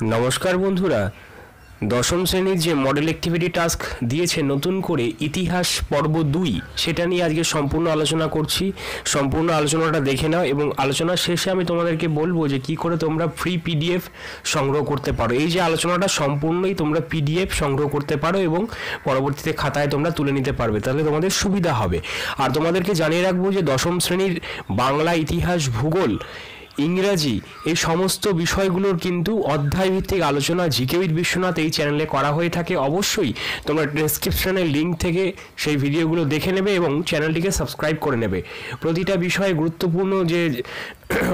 নমস্কার বন্ধুরা, দশম শ্রেণীর যে মডেল অ্যাক্টিভিটি টাস্ক দিয়েছে নতুন করে ইতিহাস পর্ব 2 সেটা নিয়ে আজকে সম্পূর্ণ আলোচনা করছি। সম্পূর্ণ আলোচনাটা দেখে নাও এবং আলোচনার শেষে আমি তোমাদেরকে বলবো যে কি করে তোমরা ফ্রি পিডিএফ সংগ্রহ করতে পারো। এই যে আলোচনাটা সম্পূর্ণই তোমরা পিডিএফ সংগ্রহ করতে পারো এবং পরবর্তীতে খাতায় তোমরা তুলে নিতে পারবে, তাহলে তোমাদের সুবিধা হবে। আর তোমাদেরকে জানিয়ে রাখবো যে দশম শ্রেণীর বাংলা, ইতিহাস, ভূগোল, ইংরাজি এই সমস্ত বিষয়গুলোর কিন্তু অধ্যায়ভিত্তিক আলোচনা জিকে উইথ বিশ্বনাথ এই চ্যানেলে করা হয়ে থাকে। অবশ্যই তোমরা ডেসক্রিপশনের লিঙ্ক থেকে সেই ভিডিওগুলো দেখে নেবে এবং চ্যানেলটিকে সাবস্ক্রাইব করে নেবে। প্রতিটা বিষয়ে গুরুত্বপূর্ণ যে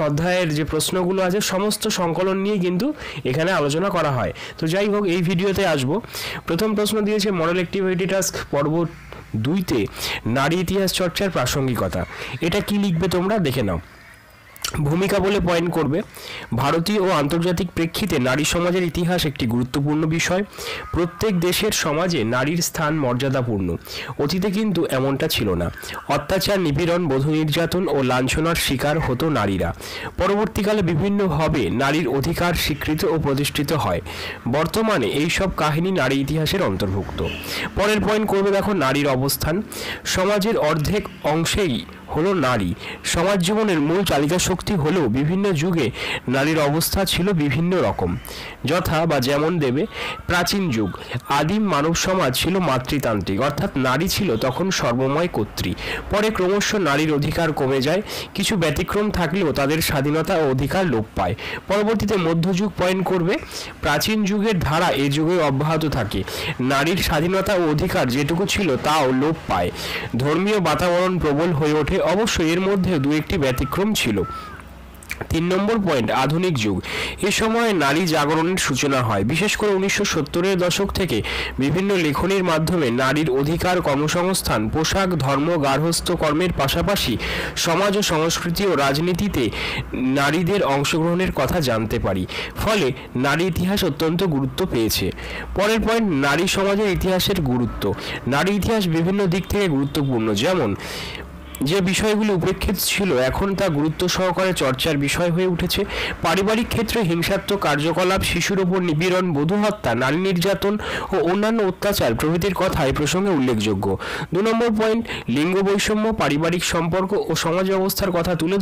অধ্যায়ের যে প্রশ্নগুলো আছে সমস্ত সংকলন নিয়ে কিন্তু এখানে আলোচনা করা হয়। তো যাই হোক, এই ভিডিওতে আসবো। প্রথম প্রশ্ন দিয়েছে মডেল অ্যাক্টিভিটি টাস্ক পর্ব 2-তে নারী ইতিহাস চর্চার প্রাসঙ্গিকতা। এটা কি লিখবে তোমরা দেখে নাও। ভূমিকা বলে পয়েন্ট করবে, ভারতীয় ও আন্তর্জাতিক প্রেক্ষিতে নারী সমাজের ইতিহাস একটি গুরুত্বপূর্ণ বিষয়। প্রত্যেক দেশের সমাজে নারীর স্থান মর্যাদাপূর্ণ। অতীতে কিন্তু এমনটা ছিল না। অত্যাচার, নিপীড়ন, বধূ নির্যাতন ও লাঞ্ছনার শিকার হতো নারীরা। পরবর্তীকালে বিভিন্নভাবে নারীর অধিকার স্বীকৃত ও প্রতিষ্ঠিত হয়। বর্তমানে এই সব কাহিনী নারী ইতিহাসের অন্তর্ভুক্ত। পরের পয়েন্ট করবে দেখো, নারীর অবস্থান। সমাজের অর্ধেক অংশেই হলো নারী। সমাজ জীবনের মূল চালিকা শক্তি হলেও বিভিন্ন যুগে নারীর অবস্থা ছিল বিভিন্ন রকম। যথা বা যেমন দেবে, প্রাচীন যুগ আদিম মানব সমাজ ছিল মাতৃতান্ত্রিক, অর্থাৎ নারী ছিল তখন সর্বময় কর্ত্রী। পরে ক্রমশ নারীর অধিকার কমে যায়, কিছু ব্যতিক্রম থাকলেও তাদের স্বাধীনতা ও অধিকার লোপ পায়। পরবর্তীতে মধ্যযুগ পয়েন্ট করবে, প্রাচীন যুগের ধারা এ যুগে অব্যাহত থাকে। নারীর স্বাধীনতা ও অধিকার যেটুকু ছিল তাও লোপ পায়। ধর্মীয় বাতাবরণ প্রবল হয়ে ওঠে, অবশ্যই এর মধ্যে দু একটি ব্যতিক্রম ছিল। 3 নম্বর পয়েন্ট, আধুনিক যুগ। এ সময় নারী জাগরণের সূচনা হয়। বিশেষ করে 1970-এর দশক থেকে বিভিন্ন লেখনীর মাধ্যমে নারীর অধিকার, কর্মসংস্থান, পোশাক, ধর্ম, গার্হস্থ্য কর্মের পাশাপাশি সমাজ ও সংস্কৃতি ও রাজনীতিতে নারীদের অংশগ্রহণের কথা জানতে পারি। ফলে নারী ইতিহাস অত্যন্ত গুরুত্ব পেয়েছে। পরের পয়েন্ট, নারী সমাজের ইতিহাসের গুরুত্ব। নারী ইতিহাস বিভিন্ন দিক থেকে গুরুত্বপূর্ণ। যেমন যে বিষয়গুলি উপেক্ষিত ছিল এখন তা গুরুত্ব সহকারে চর্চার বিষয় হয়ে উঠেছে। পারিবারিক ক্ষেত্রে হিংসাত্মক কার্যকলাপ, শিশুর ওপর নিপীড়ন, বধূ হত্যা, নারী নির্যাতন ও অন্যান্য অত্যাচার প্রভৃতির কথা এই প্রসঙ্গে উল্লেখযোগ্য। 2 নম্বর পয়েন্ট, লিঙ্গ বৈষম্য, পারিবারিক সম্পর্ক ও সমাজ ব্যবস্থার কথা তুলে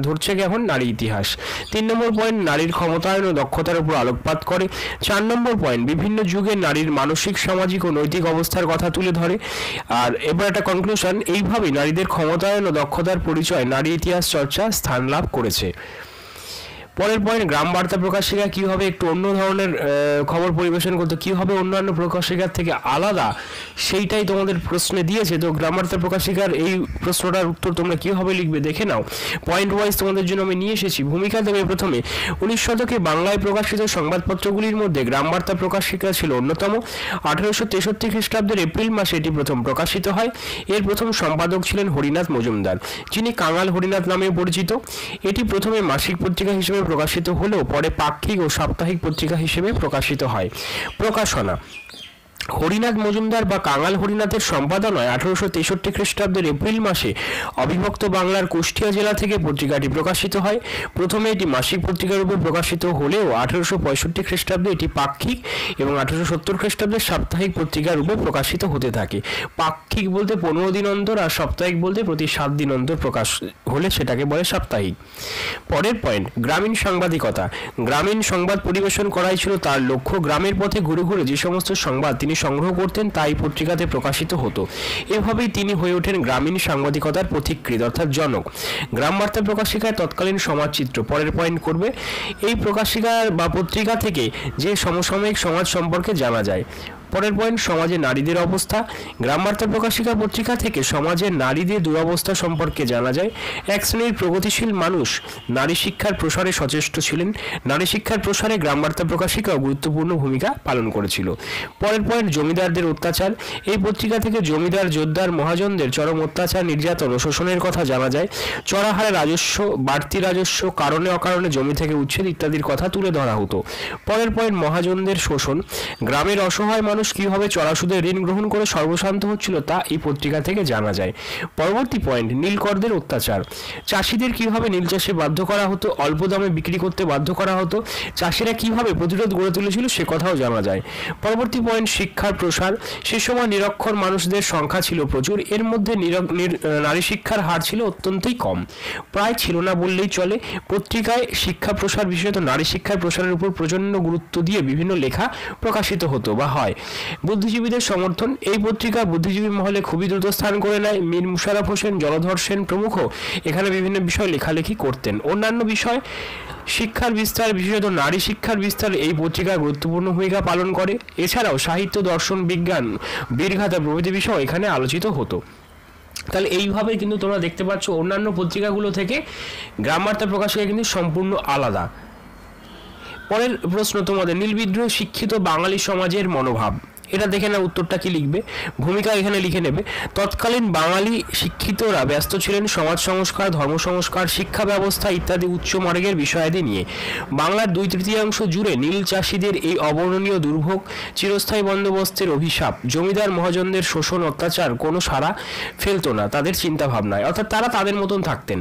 ধরছে এখন নারী ইতিহাস। 3 নম্বর পয়েন্ট, নারীর ক্ষমতায়ন ও দক্ষতার উপর আলোকপাত করে। 4 নম্বর পয়েন্ট, বিভিন্ন যুগে নারীর মানসিক, সামাজিক ও নৈতিক অবস্থার কথা তুলে ধরে। আর এবার একটা কনক্লুশন, এইভাবেই নারীদের ক্ষমতায়ন ও দক্ষতার পরিচয় নারী ইতিহাস চর্চা স্থান লাভ করেছে। পরের পয়েন্ট, গ্রাম বার্তা প্রকাশিকা কীভাবে একটু অন্য ধরনের খবর পরিবেশন করতে, কীভাবে অন্যান্য প্রকাশিকার থেকে আলাদা, সেইটাই তোমাদের প্রশ্নে দিয়েছে। তো গ্রাম বার্তা প্রকাশিকার এই প্রশ্নটার উত্তর তোমরা কীভাবে লিখবে দেখে নাও। পয়েন্ট ওয়াইজ তোমাদের জন্য আমি নিয়ে এসেছি। ভূমিকা দেবে প্রথমে, 19 শতকে বাংলায় প্রকাশিত সংবাদপত্রগুলির মধ্যে গ্রাম বার্তা প্রকাশিকা ছিল অন্যতম। 1863 খ্রিস্টাব্দের এপ্রিল মাসে এটি প্রথম প্রকাশিত হয়। এর প্রথম সম্পাদক ছিলেন হরিনাথ মজুমদার, যিনি কাঙাল হরিনাথ নামে পরিচিত। এটি প্রথমে মাসিক পত্রিকা হিসেবে প্রকাশিত হলেও পরে পাক্ষিক ও সাপ্তাহিক পত্রিকা হিসেবে প্রকাশিত হয়। প্রকাশনা, হরিনাথ মজুমদার বা কাঙাল হরিনাথের সম্পাদনায় 1863 খ্রিস্টাব্দের এপ্রিল মাসে অবিভক্ত বাংলার কুষ্টিয়া জেলা থেকে পত্রিকাটি প্রকাশিত হয়। প্রথমে এটি মাসিক পত্রিকা রূপে প্রকাশিত হলেও 1865 খ্রিস্টাব্দে এটি পাক্ষিক এবং 1870 খ্রিস্টাব্দে সাপ্তাহিক পত্রিকা রূপে প্রকাশিত হতে থাকে। পাক্ষিক বলতে 15 দিন অন্তর, আর সাপ্তাহিক বলতে প্রতি 7 দিন অন্তর প্রকাশ হলে সেটাকে বলে সাপ্তাহিক। পরের পয়েন্ট, গ্রামীণ সাংবাদিকতা। গ্রামীণ সংবাদ পরিবেশন করাই ছিল তার লক্ষ্য। গ্রামের পথে ঘুরে ঘুরে যে সমস্ত সংবাদ তিনি সংগ্রহ করতেন তাই পত্রিকাতে প্রকাশিত হতো। এভাবেই তিনি হয়ে ওঠেন গ্রামীণ সাংবাদিকতার পথিকৃৎ অর্থাৎ জনক। গ্রাম বার্তা প্রকাশিকায় তৎকালীন সমাজচিত্র। পরের পয়েন্ট করবে, এই প্রকাশিকা বা পত্রিকা থেকে যে সমসাময়িক সমাজ সম্পর্কে জানা যায়। পরের পয়েন্ট, সমাজে নারীদের অবস্থা। গ্রাম বার্তা প্রকাশিকা পত্রিকা থেকে সমাজের নারীদের দুরবস্থা সম্পর্কে জানা যায়। এক শ্রেণীর প্রগতিশীল মানুষ নারী শিক্ষার প্রসারে সচেষ্ট ছিলেন। নারী শিক্ষার প্রসারে গ্রাম বার্তা প্রকাশিকাও গুরুত্বপূর্ণ ভূমিকা পালন করেছিল। পরের পয়েন্ট, জমিদারদের অত্যাচার। এই পত্রিকা থেকে জমিদার, জোতদার, মহাজনদের চরম অত্যাচার, নির্যাতন ও শোষণের কথা জানা যায়। চড়া হারে রাজস্ব, বাড়তি রাজস্ব, কারণে অকারণে জমি থেকে উচ্ছেদ ইত্যাদির কথা তুলে ধরা হতো। পরের পয়েন্ট, মহাজনদের শোষণ। গ্রামের অসহায় মানুষ মানুষ কীভাবে চড়া সুদে ঋণ গ্রহণ করে সর্বশান্ত হচ্ছিল তা এই পত্রিকা থেকে জানা যায়। পরবর্তী পয়েন্ট, নীলকরদের অত্যাচার। চাষিদের কীভাবে নীল চাষে বাধ্য করা হতো, অল্প দামে বিক্রি করতে বাধ্য করা হতো, চাষিরা কীভাবে প্রতিরোধ গড়ে তুলেছিল সে কথাও জানা যায়। পরবর্তী পয়েন্ট, শিক্ষার প্রসার। সে সময় নিরক্ষর মানুষদের সংখ্যা ছিল প্রচুর, এর মধ্যে নারী শিক্ষার হার ছিল অত্যন্তই কম, প্রায় ছিল না বললেই চলে। পত্রিকায় শিক্ষা প্রসার, বিশেষত নারী শিক্ষার প্রসারের উপর প্রচণ্ড গুরুত্ব দিয়ে বিভিন্ন লেখা প্রকাশিত হতো বা হয়। বুদ্ধিজীবীদের সমর্থন। এই পত্রিকা বুদ্ধিজীবী মহলে খুবই দ্রুত স্থান করে নেয়। মীর মুশাররফ হোসেন, জলধর সেন প্রমুখ এখানে বিভিন্ন বিষয় লেখালেখি করতেন। অন্যান্য বিষয়, শিক্ষার বিস্তার, বিশেষত নারী শিক্ষার বিস্তার এই পত্রিকা গুরুত্বপূর্ণ ভূমিকা পালন করে। এছাড়াও সাহিত্য, দর্শন, বিজ্ঞান, বীরগাথা প্রভৃতি বিষয় এখানে আলোচিত হতো। তাহলে এইভাবে কিন্তু তোমরা দেখতে পাচ্ছ অন্যান্য পত্রিকাগুলো থেকে গ্রামবার্তা প্রকাশিকা কিন্তু সম্পূর্ণ আলাদা। পরের প্রশ্ন তোমাদের, নীল বিদ্রোহ শিক্ষিত বাঙালি সমাজের মনোভাব। এটা দেখে না উত্তরটা কি লিখবে, ভূমিকা এখানে লিখে নেবে। তৎকালীন বাঙালি শিক্ষিতরা ব্যস্ত ছিলেন সমাজ সংস্কার, ধর্ম সংস্কার, শিক্ষা ব্যবস্থা ইত্যাদি উচ্চ মার্গের বিষয়াদি নিয়ে। বাংলার 2/3 জুড়ে নীল চাষিদের এই অবর্ণনীয় দুর্ভোগ, চিরস্থায়ী বন্দোবস্তের অভিশাপ, জমিদার মহাজনদের শোষণ অত্যাচার কোনো সাড়া ফেলত না তাদের চিন্তা ভাবনায়, অর্থাৎ তারা তাদের মতন থাকতেন।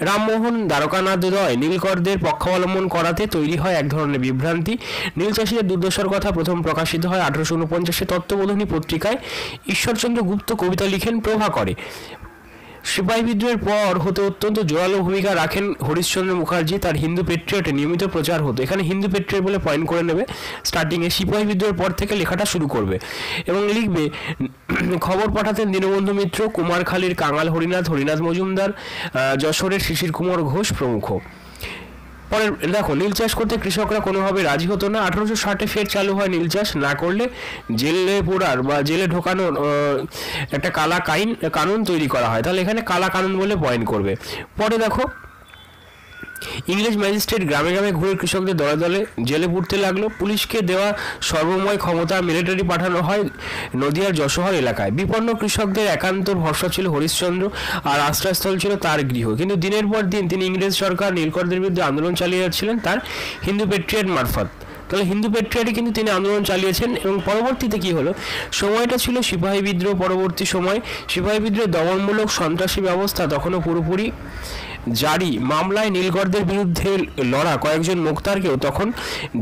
রামমোহন দ্বারকানাথ রয় নীলকরদের পক্ষাবলম্বন করাতে তৈরি হয় এক ধরনের বিভ্রান্তি। নীল চাষিদের দুর্দশার কথা প্রথম প্রকাশিত হয় 1849 তত্ত্ববোধিনী পত্রিকায়। ঈশ্বরচন্দ্র গুপ্ত কবিতা লিখেন প্রভাকরে। সিপাহী বিদ্রোহের পর হতে অত্যন্ত জোরালো ভূমিকা রাখেন হরিশচন্দ্র মুখার্জি, তার হিন্দু পেট্রিয়টে নিয়মিত প্রচার হতো। এখানে হিন্দু পেট্রিয়ট বলে পয়েন্ট করে নেবে। স্টার্টিংয়ে সিপাহী বিদ্রোহের পর থেকে লেখাটা শুরু করবে এবং লিখবে, খবর পাঠাতেন দীনবন্ধু মিত্র, কুমারখালীর কাঙাল হরিনাথ মজুমদার, যশোরের শিশির কুমার ঘোষ প্রমুখ। পরে দেখো, নীল চাষ করতে কৃষকরা কোনোভাবে রাজি হতো না। 1860 ফের চালু হয় নীল চাষ, না করলে জেলে পোড়ার বা জেলে ঢোকানোর একটা কালা কানুন তৈরি করা হয়। তাহলে এখানে কালা কানুন বলে পয়েন্ট করবে। পরে দেখো, ইংরেজ ম্যাজিস্ট্রেট গ্রামে গ্রামে ঘুরে কৃষকদের দলে দলে জেলে পুড়তে লাগলো। পুলিশকে দেওয়া সর্বময় ক্ষমতা, মিলিটারি পাঠানো হয় নদিয়ার যশোহর এলাকায়। বিপন্ন কৃষকদের একান্ত ভরসা ছিল হরিশ্চন্দ্র, আর আশ্রয়স্থল ছিল তার গৃহ। কিন্তু দিনের পর দিন তিনি ইংরেজ সরকার নীলকরদের বিরুদ্ধে আন্দোলন চালিয়ে যাচ্ছিলেন তার হিন্দু পেট্রিয়ট মারফত। তাহলে হিন্দু পেট্রিয়টে কিন্তু তিনি আন্দোলন চালিয়েছেন। এবং পরবর্তীতে কি হলো, সময়টা ছিল সিপাহী বিদ্রোহ পরবর্তী সময়। সিপাহী বিদ্রোহের দমনমূলক সন্ত্রাসী ব্যবস্থা তখনও পুরোপুরি জারি। মামলায় নীলকরদের বিরুদ্ধে লড়া কয়েকজন মোক্তারকেও তখন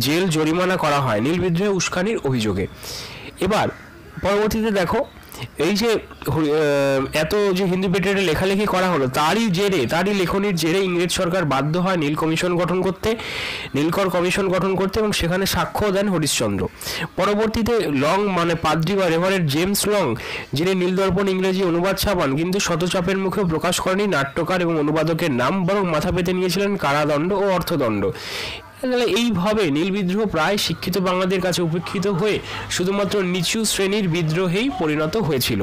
জেল জরিমানা করা হয় নীল বিদ্রোহে উস্কানির অভিযোগে। এবার পরবর্তীতে দেখো, এই যে এত যে হিন্দু পেট্রিয়টে লেখালেখি করা হলো তারই লেখনির জেরে ইংরেজ সরকার বাধ্য হয় নীলকর কমিশন গঠন করতে এবং সেখানে সাক্ষ্য দেন হরিশ্চন্দ্র। পরবর্তীতে লং পাদ্রি বা রেভারেন্ড জেমস লং, যিনি নীলদর্পণ ইংরেজি অনুবাদ ছাপান, কিন্তু শতচাপের মুখে প্রকাশ করেনি নাট্যকার এবং অনুবাদকের নাম, বরং মাথা পেতে নিয়েছিলেন কারাদণ্ড ও অর্থদণ্ড। তাহলে এইভাবে নীল বিদ্রোহ প্রায় শিক্ষিত বাংলাদের কাছে উপেক্ষিত হয়ে শুধুমাত্র নিচু শ্রেণীর বিদ্রোহেই পরিণত হয়েছিল।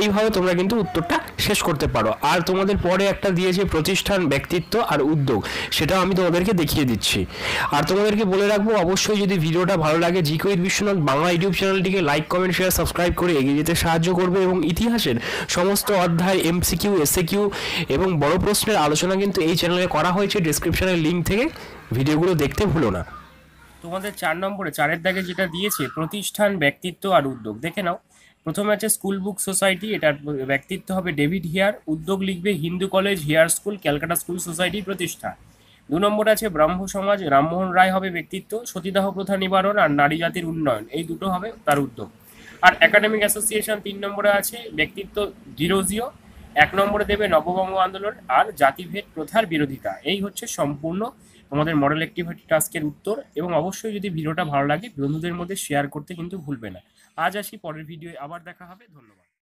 এইভাবে তোমরা কিন্তু উত্তরটা শেষ করতে পারো। আর তোমাদের পরে একটা দিয়েছে প্রতিষ্ঠান, ব্যক্তিত্ব আর উদ্যোগ, সেটাও আমি তোমাদেরকে দেখিয়ে দিচ্ছি। আর তোমাদেরকে বলে রাখবো, অবশ্যই যদি ভিডিওটা ভালো লাগে GK with Biswanath Bangla YouTube চ্যানেলটিকে লাইক, কমেন্ট, শেয়ার, সাবস্ক্রাইব করে এগিয়ে যেতে সাহায্য করবে। এবং ইতিহাসের সমস্ত অধ্যায়, এমসিকিউ, এসএকিউ এবং বড় প্রশ্নের আলোচনা কিন্তু এই চ্যানেলে করা হয়েছে। ডেসক্রিপশনের লিঙ্ক থেকে ভিডিওগুলো দেখতে ভুলো না। তোমাদের 4 নম্বরে 4-এর দাগে যেটা দিয়েছে প্রতিষ্ঠান, ব্যক্তিত্ব আর উদ্যোগ, দেখে নাও। প্রথমে আছে স্কুল বুক সোসাইটি, এটার ব্যক্তিত্ব হবে ডেভিড হিয়ার। উদ্যোগ লিখবে Hindu college, here school, Calcutta school society প্রতিষ্ঠা। 2 নম্বরে আছে ব্রাহ্ম সমাজ, রামমোহন রায় হবে ব্যক্তিত্ব। সতীদাহ প্রথা নিবারণ আর নারী জাতির উন্নয়ন, এই দুটো হবে তার উদ্যোগ। আর একাডেমিক অ্যাসোসিয়েশন 3 নম্বরে আছে ব্যক্তিত্ব ডিরোজিও। 1 নম্বরে দেবে নববঙ্গ আন্দোলন আর জাতিভেদ প্রথার বিরোধিতা। এই হচ্ছে সম্পূর্ণ তোমাদের মডেল অ্যাক্টিভিটি টাস্কের উত্তর। এবং অবশ্যই যদি ভিডিওটা ভালো লাগে বন্ধুদের মধ্যে শেয়ার করতে কিন্তু ভুলবে না। আজ আসি, পরের ভিডিওয়ে আবার দেখা হবে। ধন্যবাদ।